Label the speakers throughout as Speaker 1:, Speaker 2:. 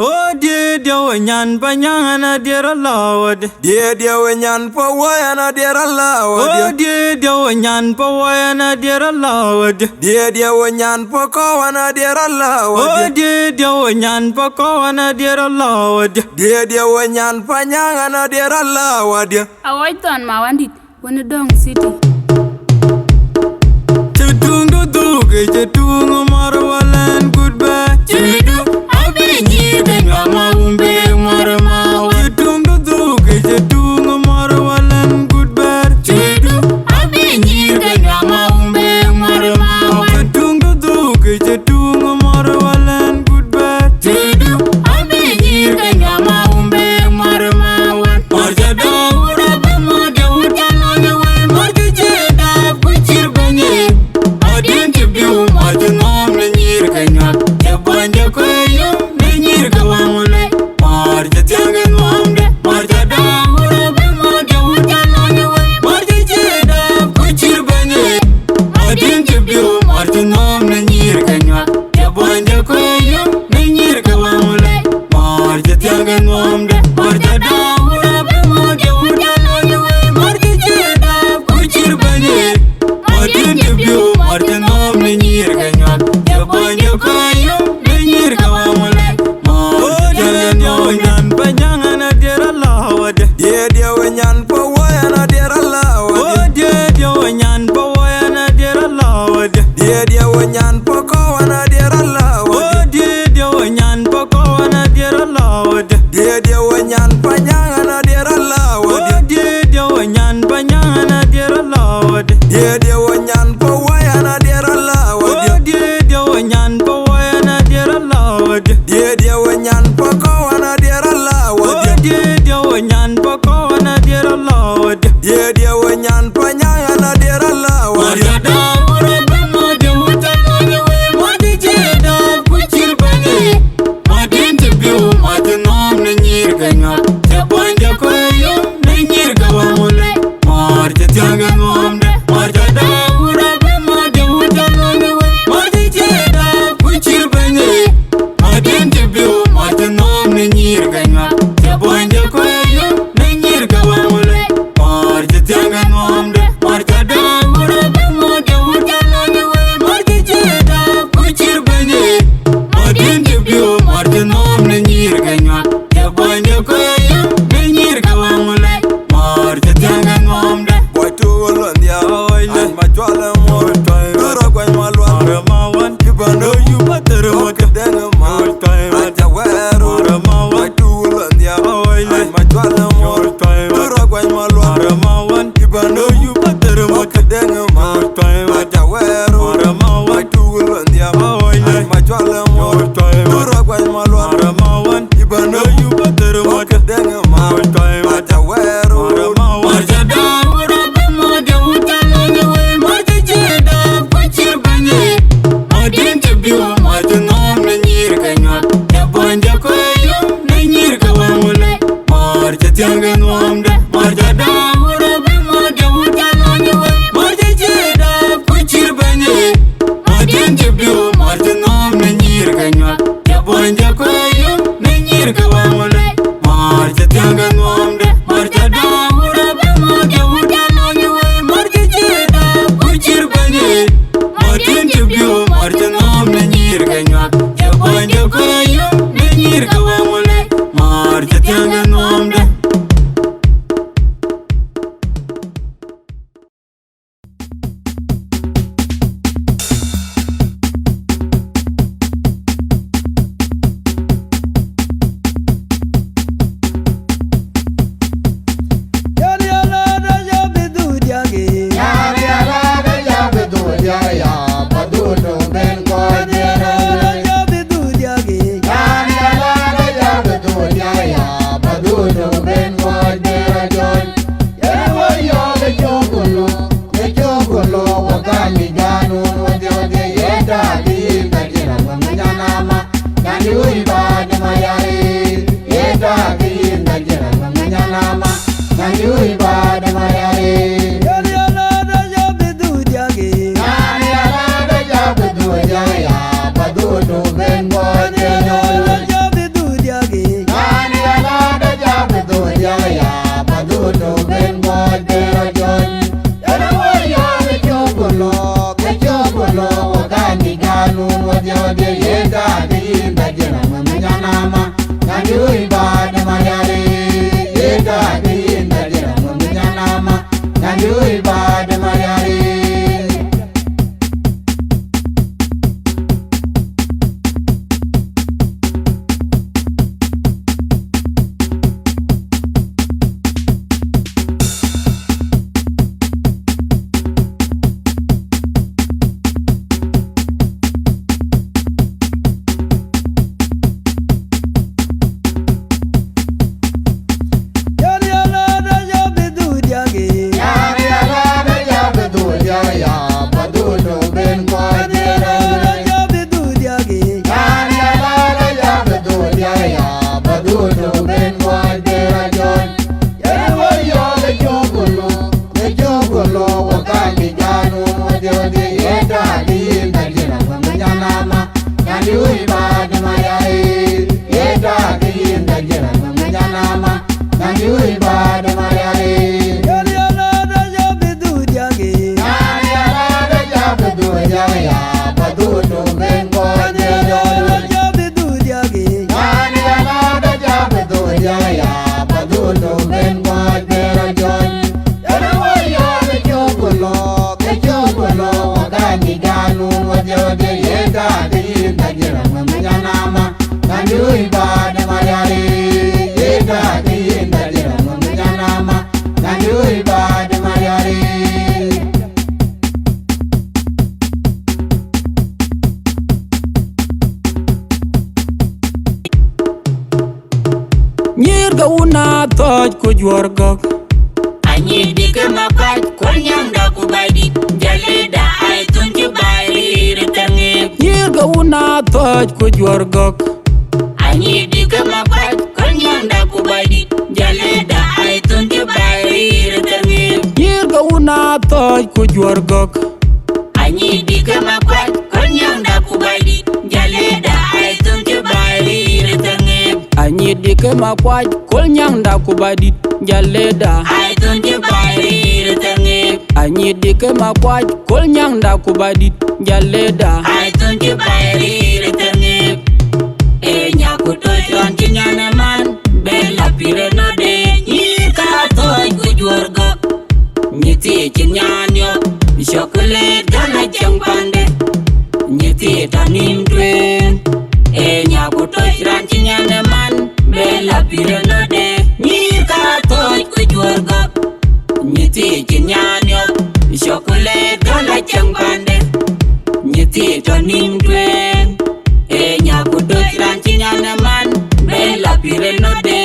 Speaker 1: Oh dear wanyan panyana dear Allah.
Speaker 2: Dear wanyan po wayana dear Allah.
Speaker 1: Oh dear wanyan po wayana dear Allah.
Speaker 2: Dear wanyan po kawana dear Allah.
Speaker 1: Oh dear wanyan po kawana dear Allah.
Speaker 2: Dear wanyan panyana dear Allah.
Speaker 3: Awaitan mawandit when dong city.
Speaker 1: Chetungu duge chetungu marwalan goodbye.
Speaker 3: Chedu abenyi
Speaker 1: Ngama umbe marama. Chetungu duge chetungu marwalan goodbye.
Speaker 3: Chedu abenyi
Speaker 1: Ngama umbe marama. Chetungu duge chetungu marwalan goodbye.
Speaker 3: Chedu abenyi
Speaker 1: Ngama umbe marama. Marjada urabe mode utana we marjeda kuchir banye. Adin tibiu marjingom nyir kanya. Jabanja koyo nyir kawamule. Marjatiangen momde marjada urabe mode utana we marjeda kuchir banye. Adin tibiu marjingom nyir kanya. Jabanja koyo nyir kawamule. Marjatiangen momde marjada urabe mode utana we marjeda kuchir banye. Adin tibiu marjingom nyir kanya. Jabanja koyo nyir kawamule. Marjada wanyan panyana dear Allah.
Speaker 2: Dear wanyan po wayana dear Allah.
Speaker 1: Oh dear wanyan po wayana dear Allah.
Speaker 2: Dear wanyan po kawana dear Allah.
Speaker 1: Oh dear wanyan po kawana dear Allah.
Speaker 2: Dear wanyan panyana dear Allah.
Speaker 1: Oh dear wanyan panyana dear Allah.
Speaker 2: Dear wanyan po wayana dear Allah.
Speaker 1: Oh dear wanyan po wayana dear Allah.
Speaker 2: Dear wanyan po kawana dear Allah.
Speaker 1: Oh dear wanyan po kawana dear Allah.
Speaker 2: Dear wanyan panyana dear Allah.
Speaker 1: Marjada urabe mode utana we marjeda kuchir banye. Madin tibiu marjingom nyir kanya. Jabanja koyo nyir kawamule. Marjatiangen momde marjada urabe mode utana we marjeda kuchir banye. Madin tibiu marjingom Nyirga una toj kujwargok
Speaker 3: Anyi dike makwaj Kunyangda kubadi Jaleda ay tunki bayri Retangi
Speaker 1: Nyirga una toj kujwargok
Speaker 3: Anyi dike makwaj Kunyangda kubadi Jaleda ay tunki bayri Retangi
Speaker 1: Nyirga una toj kujwargok
Speaker 3: Anyi dike makwaj Kunyangda kubadi Jaleda ay tunki bayri Retangi
Speaker 1: Anyi dike makwaj Kunyangda kubadi Jaleda
Speaker 3: ay tunki bayri Retangi
Speaker 1: Anyi dike makwaj Kunyangda kubadi Jaleda
Speaker 3: ay tunki bayri Retangi Nyakuto chon chinyane man Bella pire no de Nyika toy kujwargo Nyiti chinyanyo Chocolate gana chang pande Nyiti tanim twen Nyakuto chon chinyane man Bella pire no de Nyika toy kujwargo Nyiti chinyanyo Chocolate gana chang pande Nyiti tanim twen Nyakuto chinyane man Bella pire no de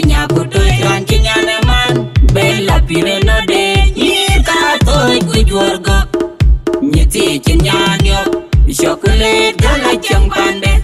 Speaker 3: Nyakuto chinyane man Bella pire no de Nyika toy kujwargo Nyiti chinyanyo Chocolate gana chang pande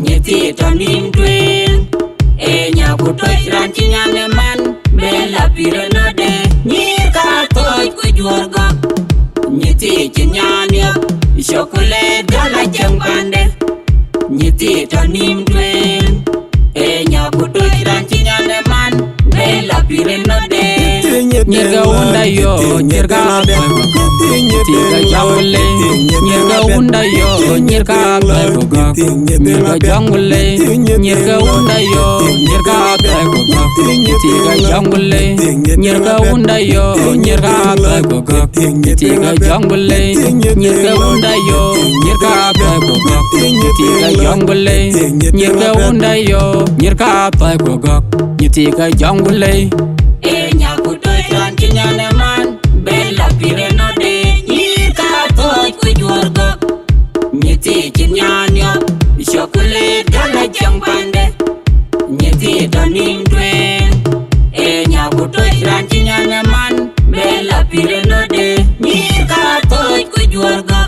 Speaker 3: Nyiti tanim twen Nyakuto chinyane man Bella pire no de Nyika toy kujwargo Nyiti chinyanyo Chocolate gana chang pande Nyiti tanim twen Nyakuto chinyane man Bella pire no de Nyirga unda yo Nyirga Tiga jangule Nyirga unda yo Nyirga Gagogak Nyirga jangule Nyirga unda yo Nyirga Gagogak Tiga jangule Nyirga unda yo Nyirga Gagogak Tiga jangule Nyirga unda yo Nyirga Gagogak Tiga jangule Nyirga unda yo Nyirga Gagogak Tiga jangule Nyakuto chinyane man Bella pire no de Nyika toy kujwargo Nyiti chinyanyo Chocolate gana chang pande Nyiti tanim twen Nyakuto chinyane man Bella pire no de Nyika toy kujwargo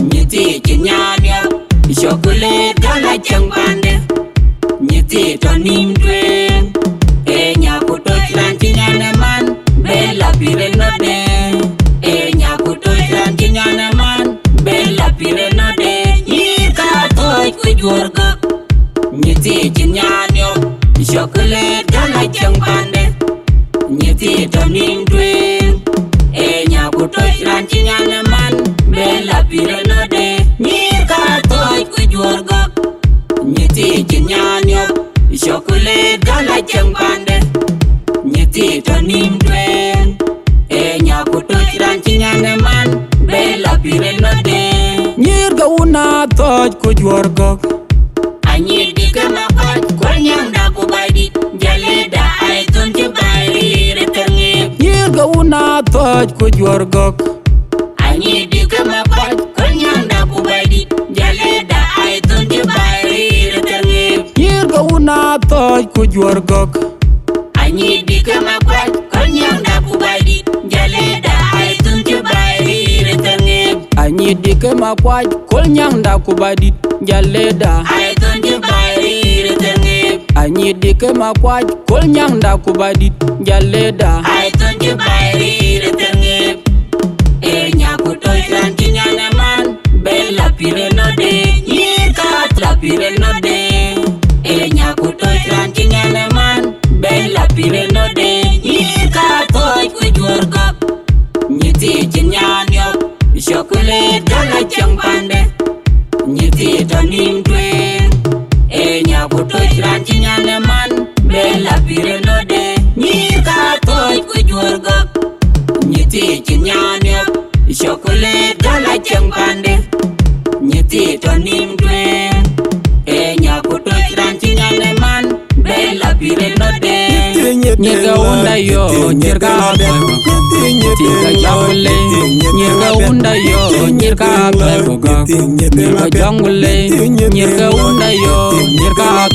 Speaker 3: Nyiti chinyanyo Chocolate gana chang pande Nyiti tanim twen Nyakuto chinyane man Bella pire no de Nyakuto chinyane man Bella pire no de Nyika toy kujwargo Nyiti chinyanyo Chocolate gana chang pande Nyiti tanim twen Nyakuto chinyane man Bella pire no de Nyika toy kujwargo Nyiti chinyanyo Chocolate gana chang pande Nyiti tanim twen Nyakuto chinyane man Bella pire no de Nyirga una toj kujwargok Anyi dike makwaj Kunyangda kubadi Jaleda ay tunki bayri Retangi
Speaker 1: Nyirga una toj kujwargok
Speaker 3: Anyi dike makwaj Kunyangda kubadi Jaleda ay tunki bayri Retangi
Speaker 1: Nyirga una toj kujwargok
Speaker 3: Anyi dike makwaj Kunyangda kubadi Jaleda ay tunki bayri Retangi
Speaker 1: Anyi dike makwaj Kunyangda kubadi Jaleda
Speaker 3: ay tunki bayri Retangi
Speaker 1: Anyi dike makwaj Kunyangda kubadi Jaleda
Speaker 3: ay tunki bayri Retangi Nyakuto chinyane man Bella pire no de Nyika la pire no de Nyakuto chinyane man Bella pire no de Nyika toy kujwargo Nyiti chinyanyo Chocolate gana chang pande Nyiti tanim twen Nyakuto chinyane man Bella pire no de Nyika toy kujwargo Nyiti chinyanyo Chocolate gana chang pande Nyiti tanim twen Nyakuto chinyane man Bella pire no de Nyirga unda yo Nyirga Tiga jangule Nyirga unda yo Nyirga Nyirga jangule Nyirga unda yo Nyirga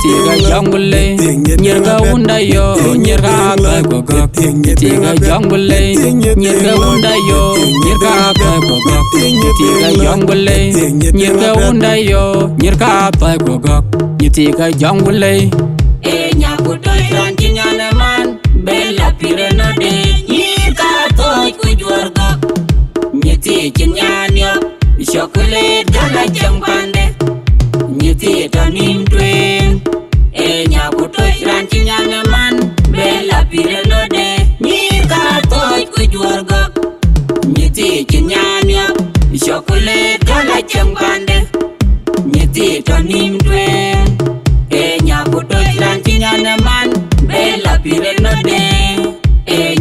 Speaker 1: Nyitiga jongule Nyirga unda yo Nyirga kai gogok Nyitiga jongule Nyirga unda yo Nyirga kai gogok Nyitiga jongule Nyirga unda yo Nyirga kai gogok Nyitiga jongule
Speaker 3: Nyakuto iranti nyane man Bella pire no de Nyirga toy kujwargok Nyiti chinyanyok Chocolate gala jambande Nyiti tonim twin Nyakuto iranti nyane man Bella pire no de Nyirga toy kujwargok Nyiti chinyanyok Chocolate gala jambande Nyiti tonim twin Nyakuto iranti nyane man Bella pire no de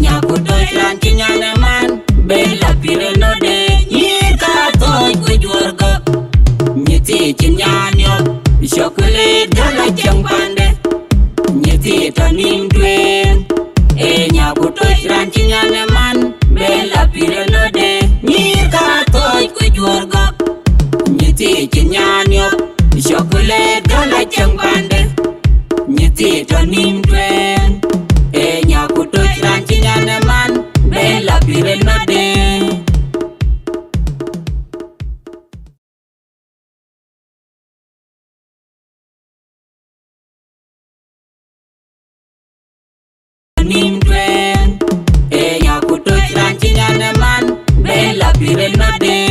Speaker 3: Nyakuto iranti nyane man Bella pire no de Nyirga toy kujwargok Nyiti chinyanyok Chocolate gala jambande Nyiti tonim twin Nyakuto iranti nyane man Bella pire no de Nyirga toy kujwargok Nyiti chinyanyok Chocolate gala jambande Nyiti tonim twin Nyakuto iranti nyane man Bella pire no de Tonim twin Nyakuto iranti nyane man Bella pire no de